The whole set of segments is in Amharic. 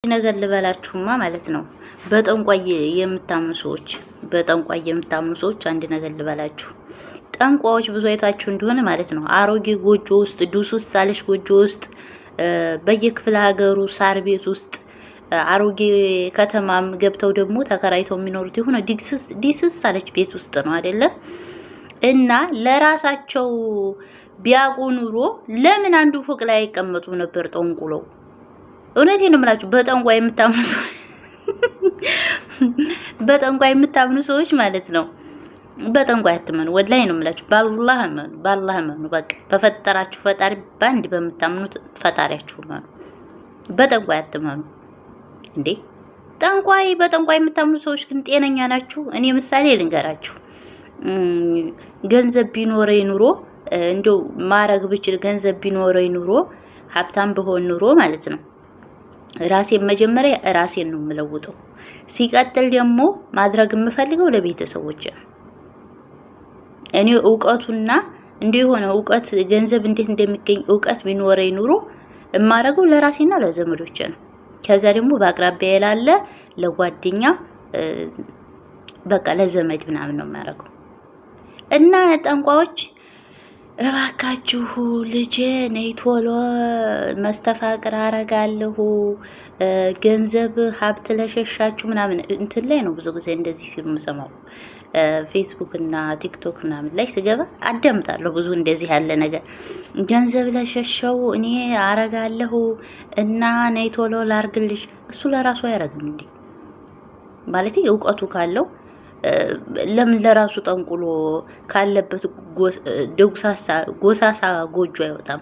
ነገር ልበላችሁማ ማለት ነው። በጠንቋይ የምታምኑ ሰዎች አንድ ነገር ልበላችሁ። ጠንቋዮች ብዙ አይታችሁ እንደሆነ ማለት ነው አሮጌ ጎጆ ውስጥ ዱሱስ ሳለሽ ጎጆ ውስጥ በየክፍለ ሀገሩ ሳር ቤት ውስጥ አሮጌ ከተማም ገብተው ደግሞ ተከራይተው የሚኖሩት የሆነ ዲስስ ሳለች ቤት ውስጥ ነው አይደለም። እና ለራሳቸው ቢያውቁ ኑሮ ለምን አንዱ ፎቅ ላይ አይቀመጡም ነበር ጠንቁለው? እውነቴን ነው የምላችሁ። በጠንቋይ የምታምኑ ሰዎች ማለት ነው። በጠንቋይ አትመኑ። ወላሂ ነው የምላችሁ። በአላህ እመኑ፣ በአላህ እመኑ። በቃ በፈጠራችሁ ፈጣሪ ባንድ በምታምኑት ፈጣሪያችሁ እመኑ። በጠንቋይ አትመኑ እንዴ! በጠንቋይ የምታምኑ ሰዎች ግን ጤነኛ ናችሁ? እኔ ምሳሌ ልንገራችሁ። ገንዘብ ቢኖረኝ ኑሮ እንደው ማረግ ብችል ገንዘብ ቢኖረኝ ኑሮ ሀብታም በሆን ኑሮ ማለት ነው ራሴን መጀመሪያ ራሴን ነው የምለውጠው። ሲቀጥል ደግሞ ማድረግ የምፈልገው ለቤተሰቦች ነው። እኔ እውቀቱና እንደሆነ እውቀት ገንዘብ እንዴት እንደሚገኝ እውቀት ቢኖረኝ ኑሮ የማረገው ለራሴና ለዘመዶቼ ነው። ከዛ ደግሞ በአቅራቢያ ያላለ ለጓደኛ በቃ ለዘመድ ምናምን ነው የማረገው። እና ጠንቋዮች እባካችሁ ልጄ ነይ ቶሎ መስተፋቅር አረጋለሁ ገንዘብ ሀብት ለሸሻችሁ ምናምን እንትን ላይ ነው ብዙ ጊዜ እንደዚህ ሲሉ የምሰማው። ፌስቡክ እና ቲክቶክ ምናምን ላይ ስገባ አዳምጣለሁ። ብዙ እንደዚህ ያለ ነገር ገንዘብ ለሸሸው እኔ አረጋለሁ እና ነይ ቶሎ ላርግልሽ። እሱ ለራሱ አያረግም እንዴ? ማለት እውቀቱ ካለው ለምን ለራሱ ጠንቁሎ ካለበት ጎሳሳ ጎጆ አይወጣም?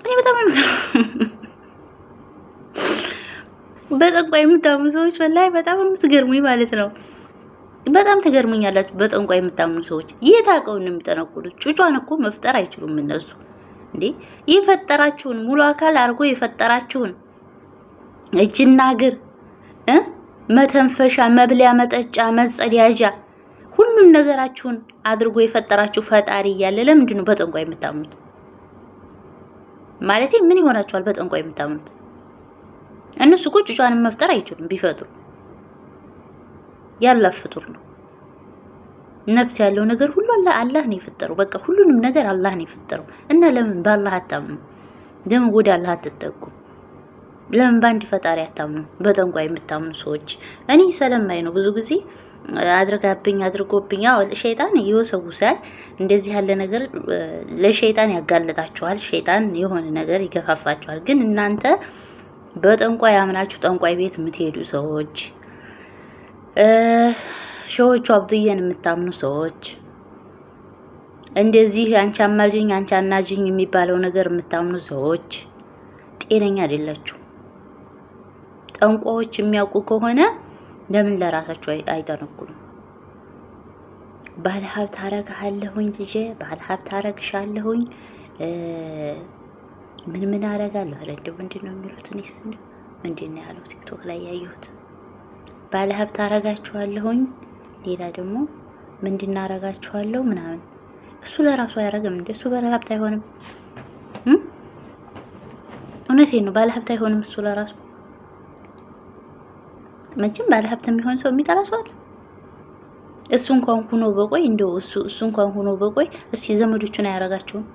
እኔ በጣም በጠንቋይ የምታምኑ ሰዎች ወላሂ በጣም የምትገርሙኝ ማለት ነው። በጣም ትገርሙኛላችሁ። በጠንቋይ የምታምኑ ሰዎች የት አውቀው ነው የሚጠነቁሉት? ጩጯን እኮ መፍጠር አይችሉም እነሱ እንዴ! የፈጠራችሁን ሙሉ አካል አድርጎ የፈጠራችሁን እጅና እግር መተንፈሻ፣ መብሊያ፣ መጠጫ፣ መጸዳጃ ሁሉን ነገራችሁን አድርጎ የፈጠራችሁ ፈጣሪ እያለ ለምንድን ነው በጠንቋይ የምታምኑት? ማለት ምን ይሆናችኋል በጠንቋይ የምታምኑት? እነሱ እኮ ጩጯንም መፍጠር አይችሉም። ቢፈጥሩ ያላህ ፍጡር ነው። ነፍስ ያለው ነገር ሁሉ አላህ ነው የፈጠረው። በቃ ሁሉንም ነገር አላህ ነው የፈጠረው። እና ለምን በአላህ አታምኑ? ለምን ወደ አላህ አትጠጉ? ለምን ባንድ ፈጣሪ አታምኑ? በጠንቋይ የምታምኑ ሰዎች እኔ ሰለማይ ነው ብዙ ጊዜ አድርጎብኝ ሸይጣን ይወሰውሳል። እንደዚህ ያለ ነገር ለሸይጣን ያጋለጣችኋል። ሸይጣን የሆነ ነገር ይገፋፋችኋል። ግን እናንተ በጠንቋይ አምናችሁ ጠንቋይ ቤት የምትሄዱ ሰዎች፣ ሸዎቹ አብዱዬን የምታምኑ ሰዎች፣ እንደዚህ አንቺ አማልጅኝ አንቺ አናጅኝ የሚባለው ነገር የምታምኑ ሰዎች ጤነኛ አይደላችሁ። ጠንቋዮች የሚያውቁ ከሆነ ለምን ለራሳቸው አይጠነቁሉም? ባለ ሀብት አረጋለሁኝ ልጄ፣ ባለ ሀብት አረግሻለሁኝ ምን አረጋለሁ? አረ እንደው ምንድነው የሚሉት? እኔስ ምንድነው ያለው ቲክቶክ ላይ ያየሁት? ባለ ሀብት አረጋችኋለሁኝ፣ ሌላ ደግሞ ምንድን አረጋችኋለሁ ምናምን። እሱ ለራሱ አያረግም እንዴ? እሱ ባለ ሀብት አይሆንም። እውነቴን ነው፣ ባለ ሀብት አይሆንም እሱ ለራሱ። መቼም ባለ ሀብት የሚሆን ሰው የሚጠራ ሰው አለ? እሱ እንኳን ሆኖ በቆይ እንደው እሱ እንኳን ሆኖ በቆይ እስቲ ዘመዶቹን አያረጋቸውም?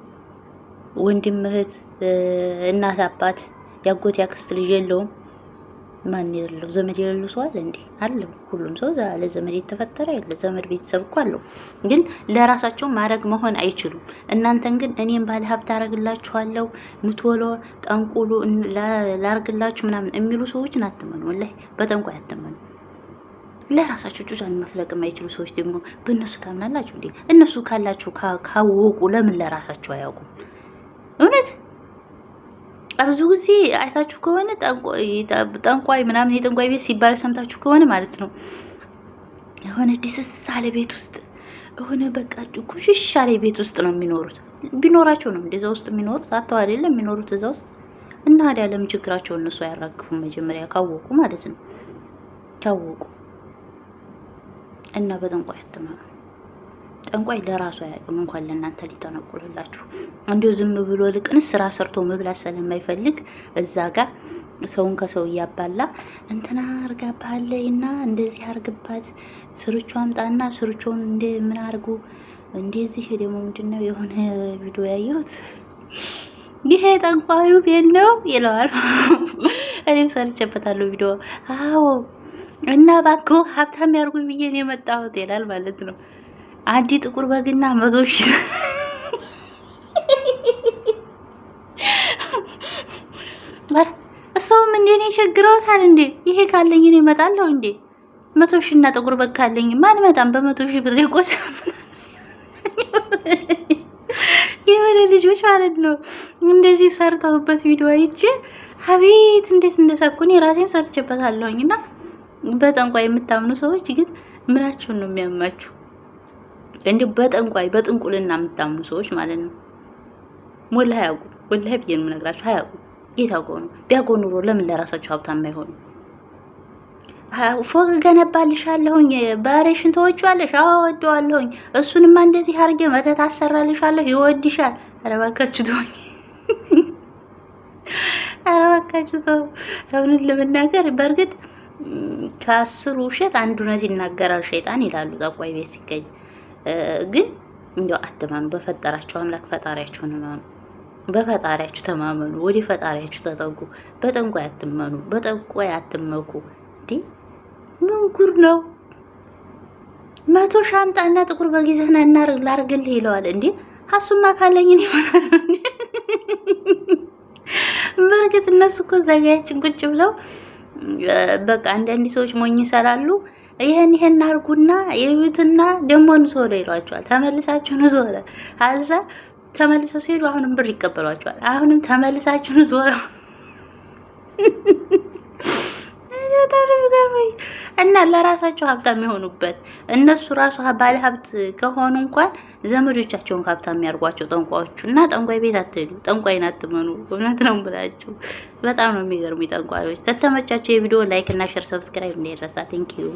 ወንድም እህት፣ እናት አባት፣ ያጎት ያክስት ልጅ የለውም? ማን የሌለው ዘመድ የሌለው ሰው አለ እንዴ? አለው። ሁሉም ሰው ለዘመድ የተፈጠረ ያለ ዘመድ ቤተሰብ እኮ አለው። ግን ለራሳቸው ማድረግ መሆን አይችሉም። እናንተን ግን እኔም ባለ ሀብት አረግላችኋለሁ ኑቶሎ ጠንቁሉ ላርግላችሁ ምናምን የሚሉ ሰዎችን አትመኑ። ወላሂ በጠንቋይ አትመኑ። ለራሳቸው ጩጫን መፍለቅ የማይችሉ ሰዎች ደግሞ በእነሱ ታምናላችሁ እንዴ? እነሱ ካላችሁ ካወቁ ለምን ለራሳቸው አያውቁም? እውነት ብዙ ጊዜ አይታችሁ ከሆነ ጠንቋይ ምናምን የጠንቋይ ቤት ሲባል ሰምታችሁ ከሆነ ማለት ነው የሆነ ዲስስ አለ ቤት ውስጥ የሆነ በቃ ኩሽሽ አለ ቤት ውስጥ ነው የሚኖሩት። ቢኖራቸው ነው እንደዛ ውስጥ የሚኖሩት። አተው አይደለም የሚኖሩት እዛ ውስጥ። እና ታዲያ ለምን ችግራቸውን እነሱ አያራግፉም? መጀመሪያ ካወቁ ማለት ነው ካወቁ። እና በጠንቋይ አትመኑ። ጠንቋይ ለራሱ አያውቅም እንኳን ለእናንተ ሊጠነቁልላችሁ። እንዲሁ ዝም ብሎ ልቅንስ ስራ ሰርቶ መብላት ስለማይፈልግ እዛ ጋር ሰውን ከሰው እያባላ እንትና አርጋባለይና እንደዚህ አርግባት ስርቹ አምጣና ስርቹን እንደ ምን አርጉ እንደዚህ ደግሞ ምንድነው የሆነ ቪዲዮ ያየሁት ይሄ ጠንቋዩ ቤት ነው ይለዋል። እኔም ሰርቼበታለሁ ቪዲዮ። አዎ እና እባክዎ ሀብታም ያርጉኝ ብዬ ነው የመጣሁት ይላል ማለት ነው። አንዲ ጥቁር በግና 100 ሺህ እሰውም እንዴ ነው ቸግረውታል እንዴ? ይሄ ካለኝ እኔ እመጣለሁ እንዴ? 100 ሺህ እና ጥቁር በግ ካለኝ ማን መጣም በ100 ሺህ ብር ይቆስ የሆነ ልጆች ማለት ነው እንደዚህ ሰርተውበት ቪዲዮ አይቼ አቤት እንዴት እንደሳኩኝ ራሴን ሰርቼበታለሁኝ። እና በጠንቋይ የምታምኑ ሰዎች ግን ምናችሁን ነው የሚያማችሁ? እንዴ በጠንቋይ በጥንቁልና የምታምኑ ሰዎች ማለት ነው። ወላሂ ያውቁ ወላሂ ብዬ ነው የምነግራችሁ። አያውቁ የታውቀው ነው። ቢያውቀው ኑሮ ለምን ለራሳቸው ሀብታም አይሆኑ? ፎቅ ገነባልሻለሁኝ ባሬሽን ተወጪዋለሽ? አዎ ወደዋለሁኝ። እሱንማ እንደዚህ አድርጌ መተት አሰራልሻለሁ ይወድሻል። ኧረ እባካችሁ ተውኝ። ኧረ እባካችሁ ተው። እውነት ለመናገር በእርግጥ ከ10 ውሸት አንድ እውነት ይናገራል ሸይጣን ይላሉ ጠንቋይ ቤት ሲገኝ። ግን እንደው አትመኑ፣ በፈጠራችሁ አምላክ ፈጣሪያችሁን እመኑ። በፈጣሪያችሁ ተማመኑ። ወደ ፈጣሪያችሁ ተጠጉ። በጠንቋይ አትመኑ፣ በጠንቋይ አትመኩ። እንዴ ምን ጉር ነው? 100 ሻምጣና ጥቁር በጊዜና እናርግ ላርግልህ ይለዋል። እንዴ ሀሱማ ካለኝ እኔ ማለት ነው። በርግጥ እነሱ እኮ ዘጋያችን ቁጭ ብለው በቃ አንዳንድ ሰዎች ሞኝ ይሰራሉ። ይሄን አርጉና የዩትና ደሞ ንሶለ ይሏቸዋል። ተመልሳችሁ ንሶለ አዛ ተመልሰው ሲሄዱ አሁንም ብር ይቀበሏቸዋል። አሁንም ተመልሳችሁ ንሶለ እና ለራሳቸው ሀብታም የሆኑበት እነሱ ራሱ ባለ ሀብት ከሆኑ እንኳን ዘመዶቻቸውን ሀብታም የሚያርጓቸው ጠንቋዮቹ። እና ጠንቋይ ቤት አትሄዱ፣ ጠንቋይን አትመኑ። እውነት ነው ብላችሁ በጣም ነው የሚገርሙ ጠንቋዮች። ተተመቻቸው የቪዲዮ ላይክ እና ሼር ሰብስክራይብ እንዳይረሳ። ቴንኪዩ